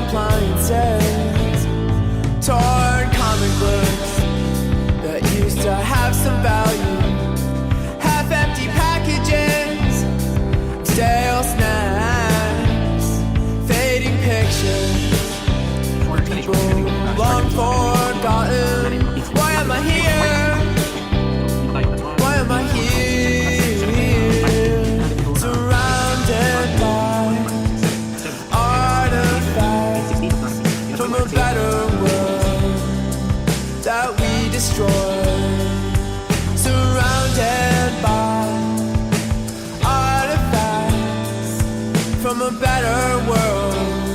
appliances, torn comic books that used to have some value, half-empty packages, stale snacks, fading pictures, people long forgotten. Why am I here? Why am I here? Surrounded by artifacts from a better world that we destroyed. Surrounded by artifacts from a better world